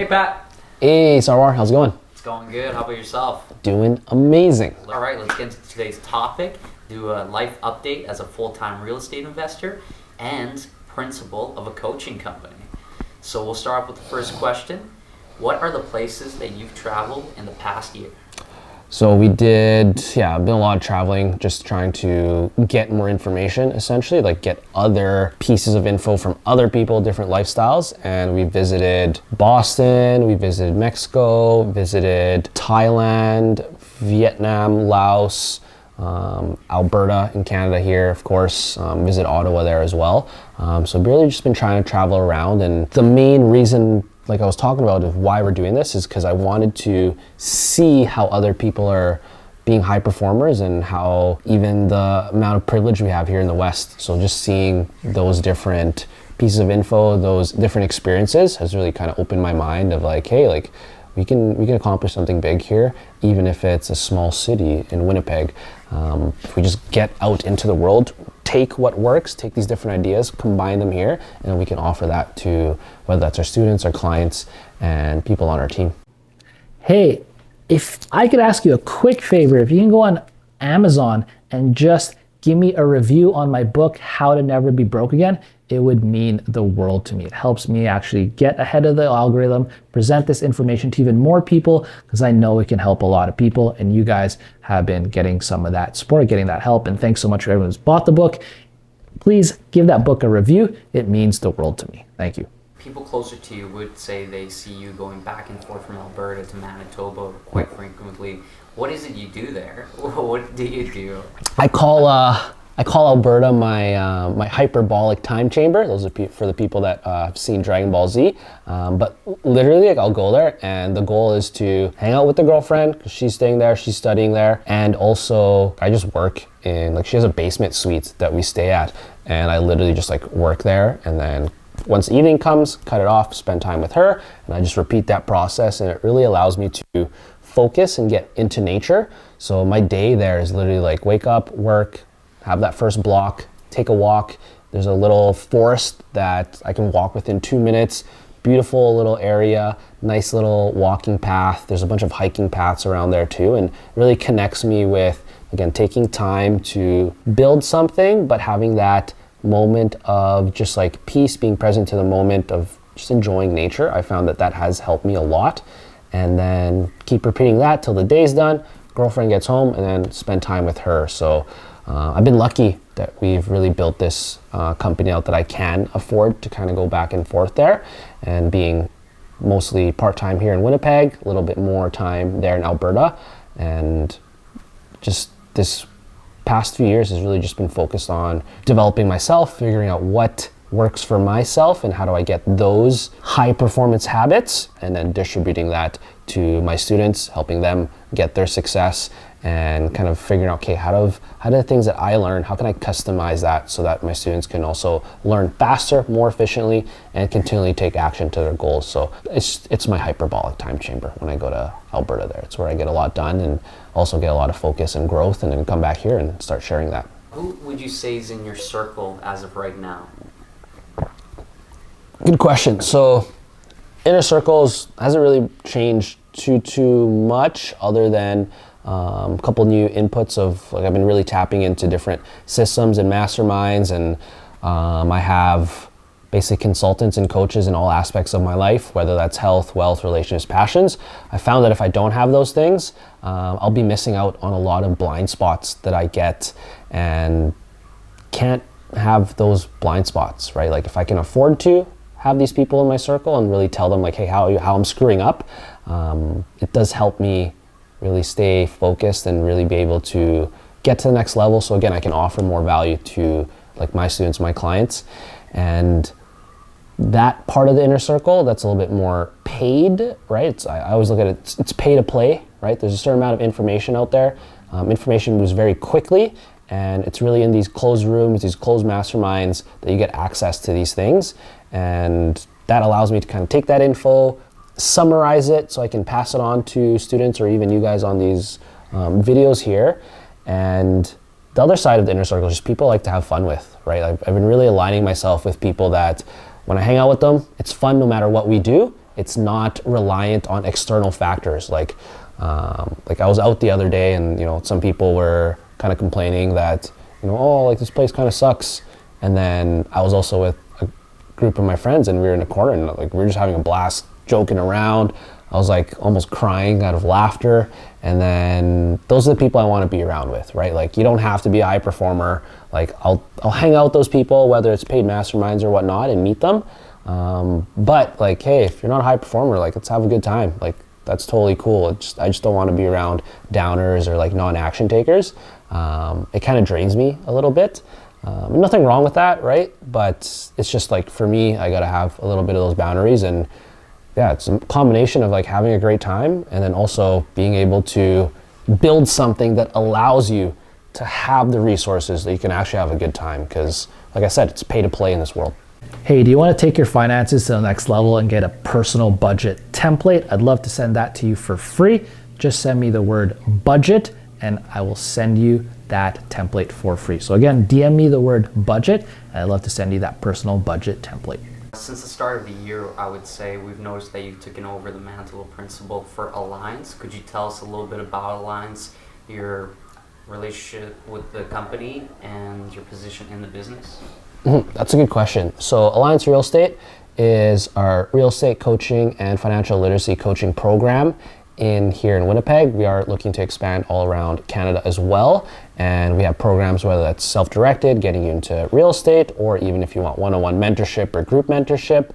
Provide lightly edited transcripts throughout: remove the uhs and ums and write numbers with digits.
Hey Pat. Hey Sarwar, how's it going? It's going good. How about yourself? Doing amazing. All right, let's get into today's topic. Do a life update as a full-time real estate investor and principal of a coaching company. So we'll start off with the first question. What are the places that you've traveled in the past year? So I've done a lot of traveling, just trying to get more information, essentially, like get other pieces of info from other people, different lifestyles. And we visited Boston, we visited Mexico, visited Thailand, Vietnam, Laos, Alberta in Canada here, of course, visit Ottawa there as well. So really just been trying to travel around, and the main reason, like I was talking about, of why we're doing this is because I wanted to see how other people are being high performers and how even the amount of privilege we have here in the West. So just seeing those different pieces of info, those different experiences has really kind of opened my mind of like, hey, like we can accomplish something big here, even if it's a small city in Winnipeg. If we just get out into the world, take what works, take these different ideas, combine them here, and then we can offer that to whether that's our students, our clients, and people on our team. Hey, if I could ask you a quick favor, if you can go on Amazon and just give me a review on my book, How to Never Be Broke Again, it would mean the world to me. It helps me actually get ahead of the algorithm, present this information to even more people, because I know it can help a lot of people, and you guys have been getting some of that support, getting that help, and thanks so much for everyone who's bought the book. Please give that book a review. It means the world to me. Thank you. People closer to you would say they see you going back and forth from Alberta to Manitoba quite frequently. What is it you do there? What do you do? I call Alberta my hyperbolic time chamber. Those are for the people that have seen Dragon Ball Z. But literally, like, I'll go there, and the goal is to hang out with the girlfriend because she's staying there, she's studying there, and also I just work in, like, she has a basement suite that we stay at, and I literally just like work there, and then once the evening comes, cut it off, spend time with her, and I just repeat that process, and it really allows me to focus and get into nature. So my day there is literally like wake up, work, have that first block, take a walk. There's a little forest that I can walk within 2 minutes. Beautiful little area, nice little walking path. There's a bunch of hiking paths around there too, and really connects me with, again, taking time to build something, but having that moment of just like peace, being present to the moment of just enjoying nature. I found that has helped me a lot. And then keep repeating that till the day's done, girlfriend gets home, and then spend time with her. So I've been lucky that we've really built this company out that I can afford to kind of go back and forth there, and being mostly part-time here in Winnipeg, a little bit more time there in Alberta, and just this past few years has really just been focused on developing myself, figuring out what works for myself and how do I get those high performance habits, and then distributing that to my students, helping them get their success, and kind of figuring out, okay, how do the things that I learn, how can I customize that so that my students can also learn faster, more efficiently, and continually take action to their goals. So it's my hyperbolic time chamber when I go to Alberta there. It's where I get a lot done and also get a lot of focus and growth, and then come back here and start sharing that. Who would you say is in your circle as of right now? Good question. So inner circles hasn't really changed too much, other than a couple new inputs of, like, I've been really tapping into different systems and masterminds, and I have basically consultants and coaches in all aspects of my life, whether that's health, wealth, relationships, passions. I found that if I don't have those things, I'll be missing out on a lot of blind spots that I get, and can't have those blind spots, right? Like, if I can afford to have these people in my circle and really tell them, like, hey, how I'm screwing up, it does help me really stay focused and really be able to get to the next level. So again, I can offer more value to, like, my students, my clients. And that part of the inner circle, that's a little bit more paid, right? I always look at it, it's pay to play, right? There's a certain amount of information out there. Information moves very quickly, and it's really in these closed rooms, these closed masterminds, that you get access to these things. And that allows me to kind of take that info, summarize it so I can pass it on to students or even you guys on these videos here. And the other side of the inner circle is just people I like to have fun with, right? I've been really aligning myself with people that when I hang out with them, it's fun no matter what we do, it's not reliant on external factors. Like I was out the other day, and some people were kind of complaining that oh, like this place kind of sucks. And then I was also with a group of my friends, and we were in a corner, and like we were just having a blast, joking around. I was like almost crying out of laughter. And then those are the people I want to be around with, right? Like you don't have to be a high performer. Like I'll hang out with those people, whether it's paid masterminds or whatnot, and meet them. But like, hey, if you're not a high performer, like let's have a good time. Like that's totally cool. I just don't want to be around downers or like non-action takers. It kind of drains me a little bit. Nothing wrong with that, right? But it's just like for me, I got to have a little bit of those boundaries. And yeah, it's a combination of like having a great time and then also being able to build something that allows you to have the resources that you can actually have a good time. Because like I said, it's pay to play in this world. Hey, do you want to take your finances to the next level and get a personal budget template? I'd love to send that to you for free. Just send me the word budget and I will send you that template for free. So again, DM me the word budget and I'd love to send you that personal budget template. Since the start of the year, I would say we've noticed that you've taken over the mantle of principal for Alliance. Could you tell us a little bit about Alliance, your relationship with the company, and your position in the business? That's a good question. So Alliance Real Estate is our real estate coaching and financial literacy coaching program here in Winnipeg. We are looking to expand all around Canada as well. And we have programs, whether that's self-directed, getting you into real estate, or even if you want one-on-one mentorship or group mentorship.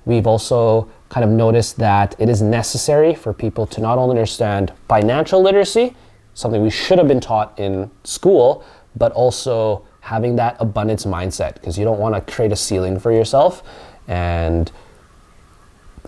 We've also kind of noticed that it is necessary for people to not only understand financial literacy, something we should have been taught in school, but also having that abundance mindset, because you don't want to create a ceiling for yourself, and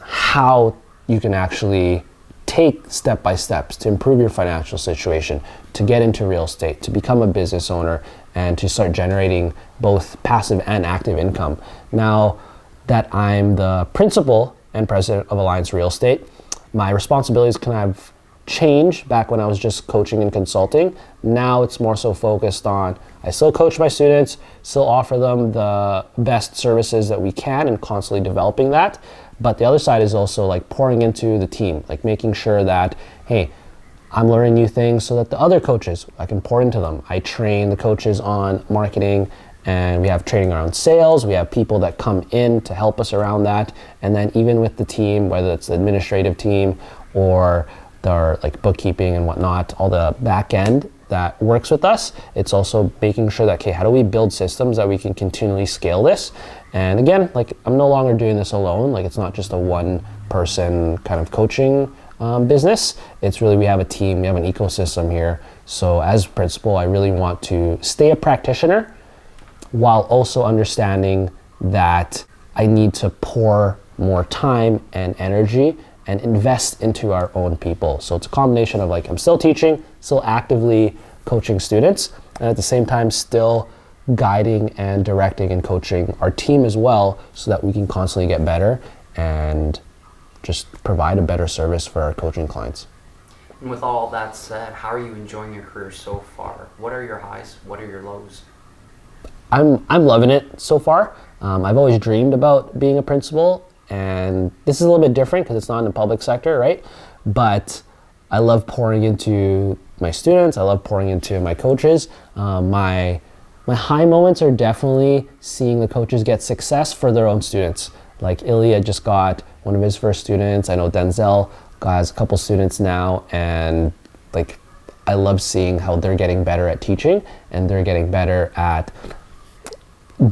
how you can actually take step-by-steps to improve your financial situation, to get into real estate, to become a business owner, and to start generating both passive and active income. Now that I'm the principal and president of Alliance Real Estate, my responsibilities kind of changed. Back when I was just coaching and consulting, now it's more so focused on, I still coach my students, still offer them the best services that we can and constantly developing that. But the other side is also like pouring into the team, like making sure that, hey, I'm learning new things so that the other coaches, I can pour into them. I train the coaches on marketing, and we have training around sales. We have people that come in to help us around that. And then even with the team, whether it's the administrative team or their like bookkeeping and whatnot, all the back end that works with us, it's also making sure that, okay, how do we build systems that we can continually scale this? And again, like I'm no longer doing this alone. Like it's not just a one person kind of coaching business. It's really, we have a team, we have an ecosystem here. So as principal, I really want to stay a practitioner while also understanding that I need to pour more time and energy and invest into our own people. So it's a combination of like, I'm still teaching, still actively coaching students, and at the same time still guiding and directing and coaching our team as well, so that we can constantly get better and just provide a better service for our coaching clients. And with all that said, how are you enjoying your career so far? What are your highs? What are your lows? I'm loving it so far. I've always dreamed about being a principal, and this is a little bit different because it's not in the public sector, right? But I love pouring into my students. I love pouring into my coaches. My high moments are definitely seeing the coaches get success for their own students. Like Ilya just got one of his first students. I know Denzel has a couple students now, and like I love seeing how they're getting better at teaching and they're getting better at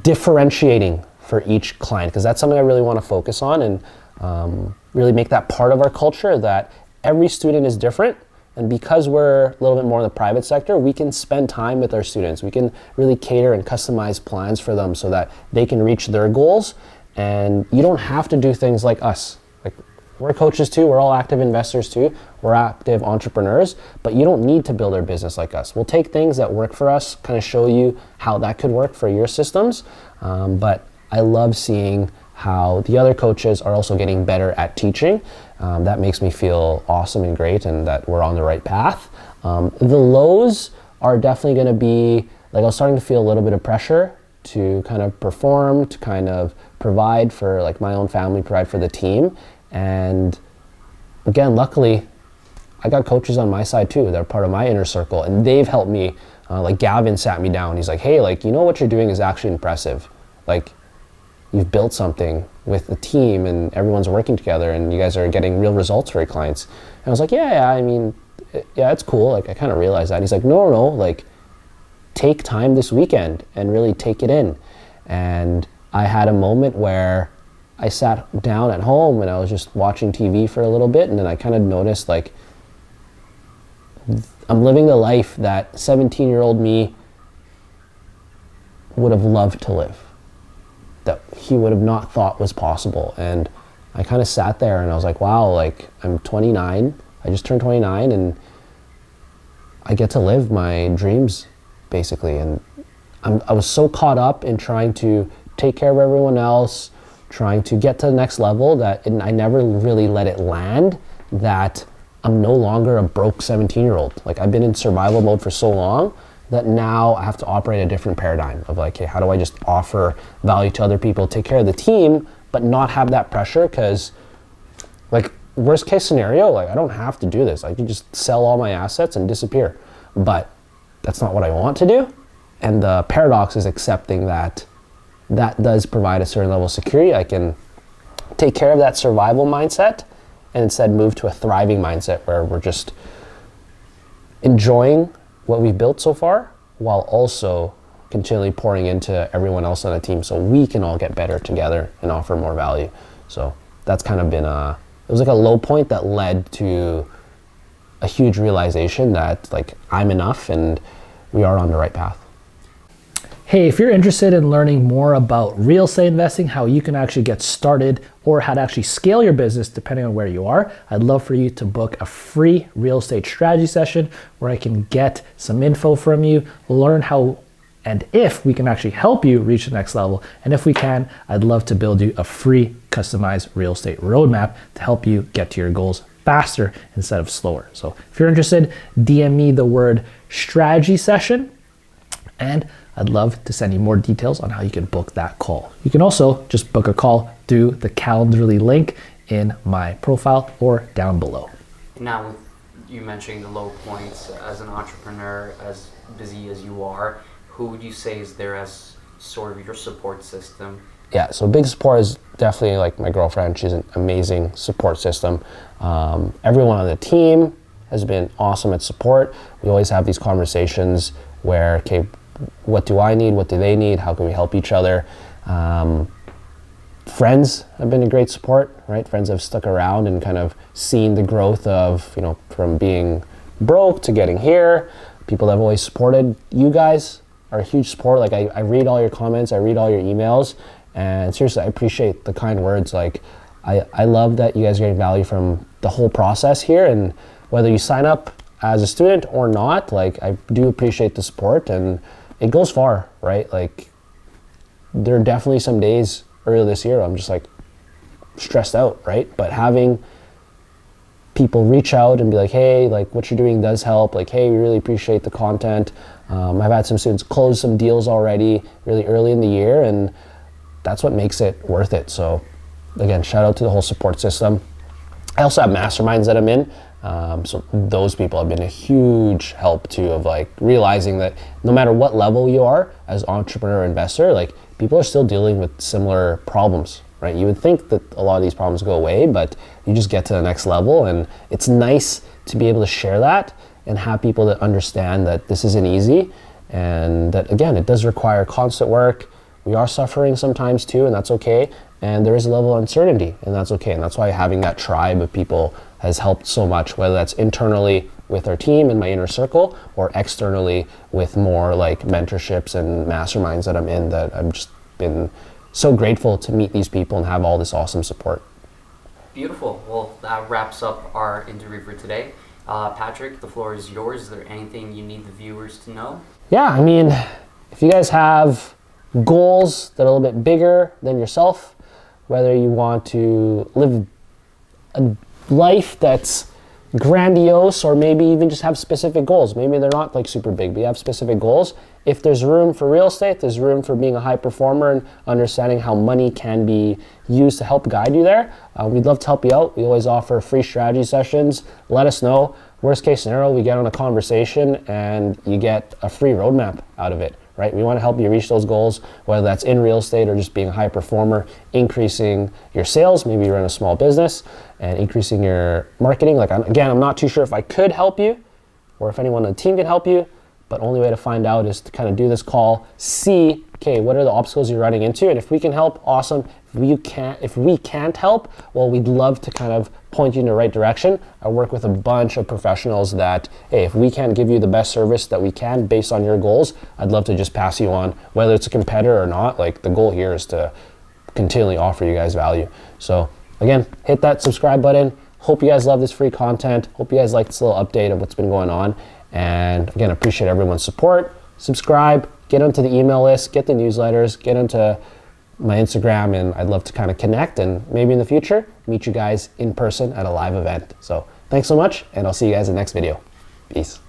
differentiating for each client, because that's something I really want to focus on and really make that part of our culture, that every student is different. And because we're a little bit more in the private sector, we can spend time with our students. We can really cater and customize plans for them so that they can reach their goals. And you don't have to do things like us. Like, we're coaches too, we're all active investors too, we're active entrepreneurs, but you don't need to build our business like us. We'll take things that work for us, kind of show you how that could work for your systems. But I love seeing how the other coaches are also getting better at teaching. That makes me feel awesome and great, and that we're on the right path. The lows are definitely going to be, like, I was starting to feel a little bit of pressure to kind of perform, to kind of provide for like my own family, provide for the team. And again, luckily, I got coaches on my side too. They're part of my inner circle, and they've helped me. Like Gavin sat me down. He's like, hey, like, you know what you're doing is actually impressive. Like, you've built something with the team and everyone's working together and you guys are getting real results for your clients. And I was like, yeah, I mean, yeah, it's cool. Like, I kind of realized that. He's like, no, like, take time this weekend and really take it in. And I had a moment where I sat down at home and I was just watching TV for a little bit, and then I kind of noticed, like, I'm living the life that 17-year-old me would have loved to live, that he would have not thought was possible. And I kind of sat there and I was like, wow, like, I'm 29, I just turned 29, and I get to live my dreams, basically. And I was so caught up in trying to take care of everyone else, trying to get to the next level, that I never really let it land that I'm no longer a broke 17-year-old. Like, I've been in survival mode for so long that now I have to operate a different paradigm of like, hey, how do I just offer value to other people, take care of the team, but not have that pressure? Because, like, worst case scenario, like, I don't have to do this. I can just sell all my assets and disappear. But that's not what I want to do. And the paradox is accepting that that does provide a certain level of security. I can take care of that survival mindset and instead move to a thriving mindset where we're just enjoying what we've built so far while also continually pouring into everyone else on the team so we can all get better together and offer more value. So that's kind of been it was like a low point that led to a huge realization that, like, I'm enough and we are on the right path. Hey, if you're interested in learning more about real estate investing, how you can actually get started or how to actually scale your business depending on where you are, I'd love for you to book a free real estate strategy session where I can get some info from you, learn how and if we can actually help you reach the next level. And if we can, I'd love to build you a free customized real estate roadmap to help you get to your goals faster instead of slower. So if you're interested, DM me the word strategy session, and I'd love to send you more details on how you can book that call. You can also just book a call through the Calendly link in my profile or down below. Now, with you mentioning the low points as an entrepreneur, as busy as you are, who would you say is there as sort of your support system? Yeah, so big support is definitely like my girlfriend. She's an amazing support system. Everyone on the team has been awesome at support. We always have these conversations where, okay, what do I need? What do they need? How can we help each other? Friends have been a great support, right? Friends have stuck around and kind of seen the growth of, you know, from being broke to getting here. People that have always supported. You guys are a huge support. Like, I read all your comments, I read all your emails, and seriously, I appreciate the kind words. Like, I love that you guys are getting value from the whole process here, and whether you sign up as a student or not, like, I do appreciate the support, and it goes far, right? Like, there are definitely some days earlier this year I'm just like stressed out, right? But having people reach out and be like, hey, like, what you're doing does help. Like, hey, we really appreciate the content. I've had some students close some deals already really early in the year, and that's what makes it worth it. So again, shout out to the whole support system. I also have masterminds that I'm in. So those people have been a huge help too, of like realizing that no matter what level you are as entrepreneur investor, like, people are still dealing with similar problems, right? You would think that a lot of these problems go away, but you just get to the next level, and it's nice to be able to share that and have people that understand that this isn't easy, and that, again, it does require constant work. We are suffering sometimes too, and that's okay. And there is a level of uncertainty, and that's okay. And that's why having that tribe of people has helped so much, whether that's internally with our team in my inner circle or externally with more like mentorships and masterminds that I'm in, that I've just been so grateful to meet these people and have all this awesome support. Beautiful. Well, that wraps up our interview for today. Patrick, the floor is yours. Is there anything you need the viewers to know? Yeah, I mean, if you guys have goals that are a little bit bigger than yourself, whether you want to live a life that's grandiose, or maybe even just have specific goals. Maybe they're not like super big, but you have specific goals. If there's room for real estate, there's room for being a high performer and understanding how money can be used to help guide you there. We'd love to help you out. We always offer free strategy sessions. Let us know. Worst case scenario, we get on a conversation and you get a free roadmap out of it, right? We want to help you reach those goals, whether that's in real estate or just being a high performer, increasing your sales. Maybe you run a small business, and increasing your marketing. Like, again, I'm not too sure if I could help you or if anyone on the team can help you, but only way to find out is to kind of do this call, see, okay, what are the obstacles you're running into? And if we can help, awesome. If we can't help, well, we'd love to kind of point you in the right direction. I work with a bunch of professionals that, hey, if we can't give you the best service that we can based on your goals, I'd love to just pass you on, whether it's a competitor or not. Like, the goal here is to continually offer you guys value. So again, hit that subscribe button. Hope you guys love this free content. Hope you guys like this little update of what's been going on. And again, appreciate everyone's support. Subscribe, get onto the email list, get the newsletters, get onto my Instagram, and I'd love to kind of connect and maybe in the future meet you guys in person at a live event. So thanks so much, and I'll see you guys in the next video. Peace.